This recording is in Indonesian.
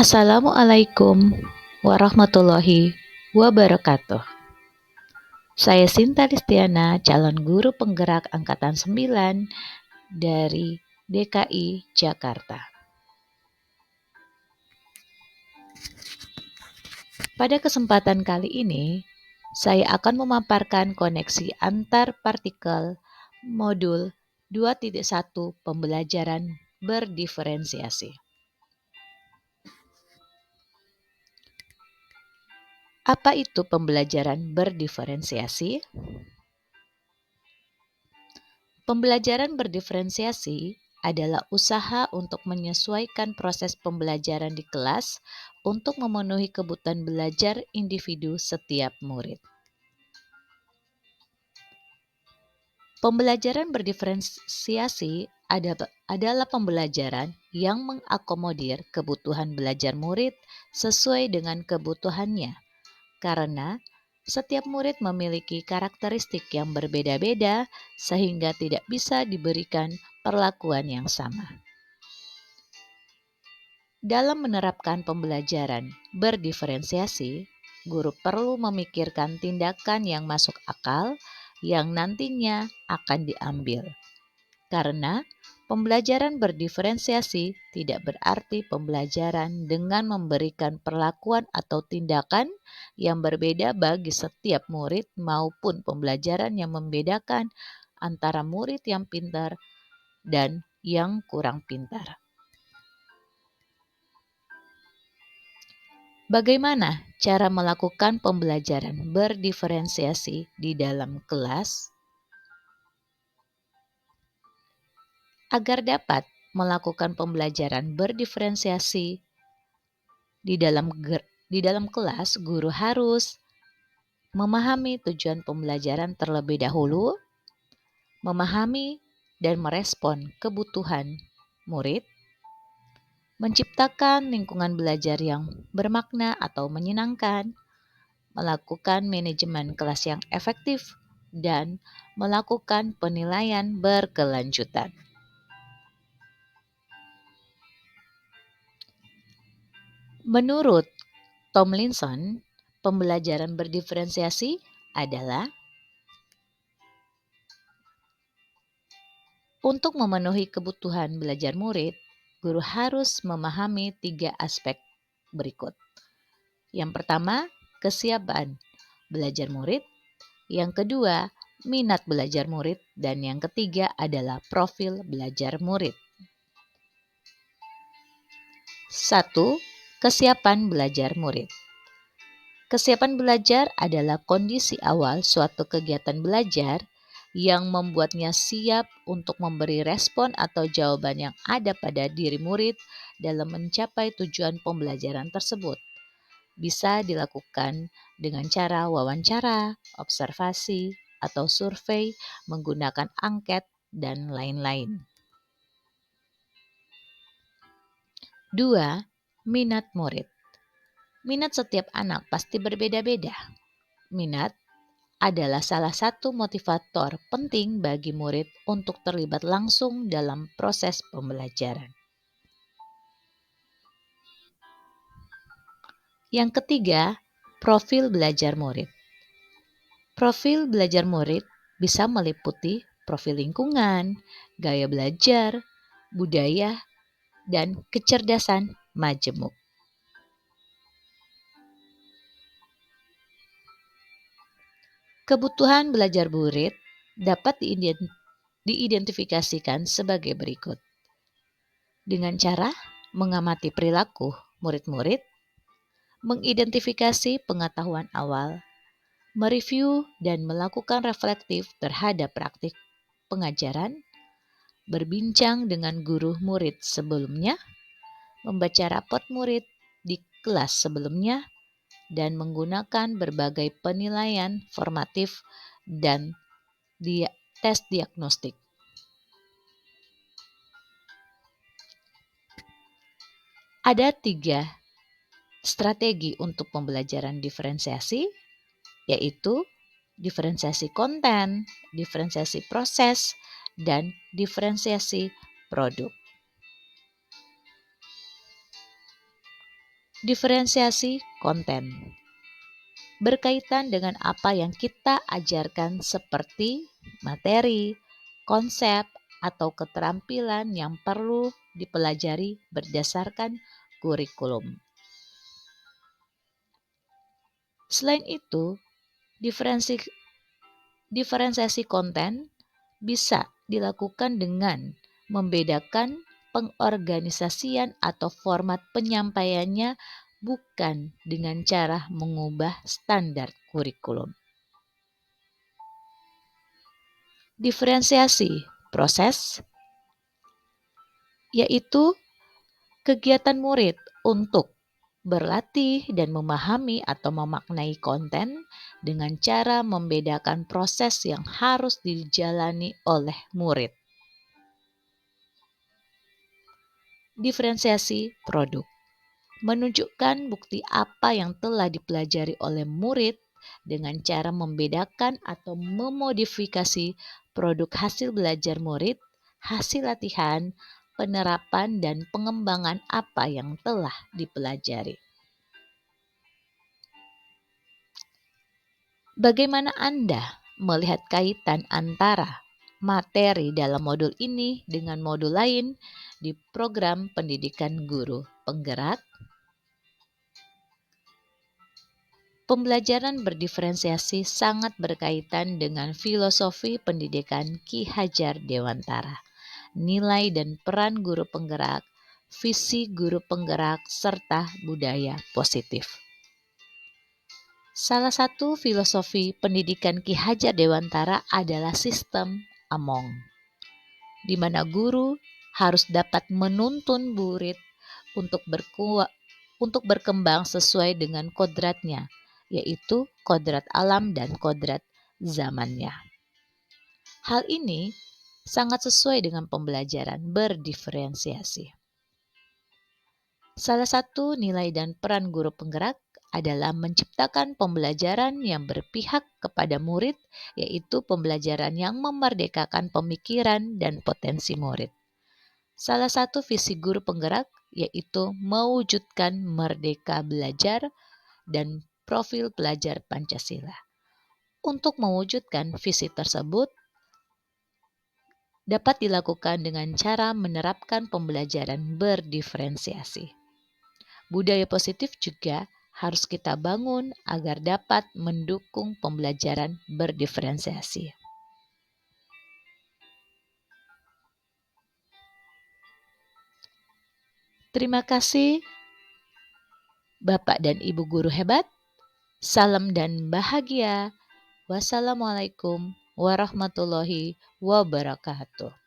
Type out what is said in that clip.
Assalamualaikum warahmatullahi wabarakatuh. Saya Sinta Listiana, calon guru penggerak Angkatan 9 dari DKI Jakarta. Pada kesempatan kali ini, saya akan memaparkan koneksi antar partikel modul 2.1 pembelajaran berdiferensiasi. Apa itu pembelajaran berdiferensiasi? Pembelajaran berdiferensiasi adalah usaha untuk menyesuaikan proses pembelajaran di kelas untuk memenuhi kebutuhan belajar individu setiap murid. Pembelajaran berdiferensiasi adalah pembelajaran yang mengakomodir kebutuhan belajar murid sesuai dengan kebutuhannya, karena setiap murid memiliki karakteristik yang berbeda-beda sehingga tidak bisa diberikan perlakuan yang sama. Dalam menerapkan pembelajaran berdiferensiasi, guru perlu memikirkan tindakan yang masuk akal yang nantinya akan diambil. Karena pembelajaran berdiferensiasi tidak berarti pembelajaran dengan memberikan perlakuan atau tindakan yang berbeda bagi setiap murid maupun pembelajaran yang membedakan antara murid yang pintar dan yang kurang pintar. Bagaimana cara melakukan pembelajaran berdiferensiasi di dalam kelas? Agar dapat melakukan pembelajaran berdiferensiasi di dalam kelas, guru harus memahami tujuan pembelajaran terlebih dahulu, memahami dan merespon kebutuhan murid, menciptakan lingkungan belajar yang bermakna atau menyenangkan, melakukan manajemen kelas yang efektif, dan melakukan penilaian berkelanjutan. Menurut Tomlinson, pembelajaran berdiferensiasi adalah untuk memenuhi kebutuhan belajar murid, guru harus memahami 3 aspek berikut. Yang pertama, kesiapan belajar murid. Yang kedua, minat belajar murid. Dan yang ketiga adalah profil belajar murid. 1. Kesiapan belajar murid. Kesiapan belajar adalah kondisi awal suatu kegiatan belajar yang membuatnya siap untuk memberi respon atau jawaban yang ada pada diri murid dalam mencapai tujuan pembelajaran tersebut. Bisa dilakukan dengan cara wawancara, observasi, atau survei menggunakan angket, dan lain-lain. 2. Minat murid. Minat setiap anak pasti berbeda-beda. Minat adalah salah satu motivator penting bagi murid untuk terlibat langsung dalam proses pembelajaran. Yang ketiga, profil belajar murid. Profil belajar murid bisa meliputi profil lingkungan, gaya belajar, budaya, dan kecerdasan majemuk. Kebutuhan belajar murid dapat diidentifikasikan sebagai berikut. Dengan cara mengamati perilaku murid-murid, mengidentifikasi pengetahuan awal, mereview dan melakukan reflektif terhadap praktik pengajaran, berbincang dengan guru murid sebelumnya, membaca rapot murid di kelas sebelumnya, dan menggunakan berbagai penilaian formatif dan tes diagnostik. Ada 3 strategi untuk pembelajaran diferensiasi, yaitu diferensiasi konten, diferensiasi proses, dan diferensiasi produk. Diferensiasi konten berkaitan dengan apa yang kita ajarkan seperti materi, konsep, atau keterampilan yang perlu dipelajari berdasarkan kurikulum. Selain itu, diferensiasi konten bisa dilakukan dengan membedakan pengorganisasian atau format penyampaiannya, bukan dengan cara mengubah standar kurikulum. Diferensiasi proses yaitu kegiatan murid untuk berlatih dan memahami atau memaknai konten dengan cara membedakan proses yang harus dijalani oleh murid. Diferensiasi produk menunjukkan bukti apa yang telah dipelajari oleh murid dengan cara membedakan atau memodifikasi produk hasil belajar murid, hasil latihan, penerapan, dan pengembangan apa yang telah dipelajari. Bagaimana Anda melihat kaitan antara materi dalam modul ini dengan modul lain di program pendidikan guru penggerak? Pembelajaran berdiferensiasi sangat berkaitan dengan filosofi pendidikan Ki Hajar Dewantara, nilai dan peran guru penggerak, visi guru penggerak, serta budaya positif. Salah satu filosofi pendidikan Ki Hajar Dewantara adalah sistem Among, di mana guru harus dapat menuntun murid untuk berkembang sesuai dengan kodratnya, yaitu kodrat alam dan kodrat zamannya. Hal ini sangat sesuai dengan pembelajaran berdiferensiasi. Salah satu nilai dan peran guru penggerak adalah menciptakan pembelajaran yang berpihak kepada murid, yaitu pembelajaran yang memerdekakan pemikiran dan potensi murid. Salah satu visi guru penggerak yaitu mewujudkan merdeka belajar dan profil pelajar Pancasila. Untuk mewujudkan visi tersebut dapat dilakukan dengan cara menerapkan pembelajaran berdiferensiasi. Budaya positif juga harus kita bangun agar dapat mendukung pembelajaran berdiferensiasi. Terima kasih Bapak dan Ibu guru hebat. Salam dan bahagia. Wassalamualaikum warahmatullahi wabarakatuh.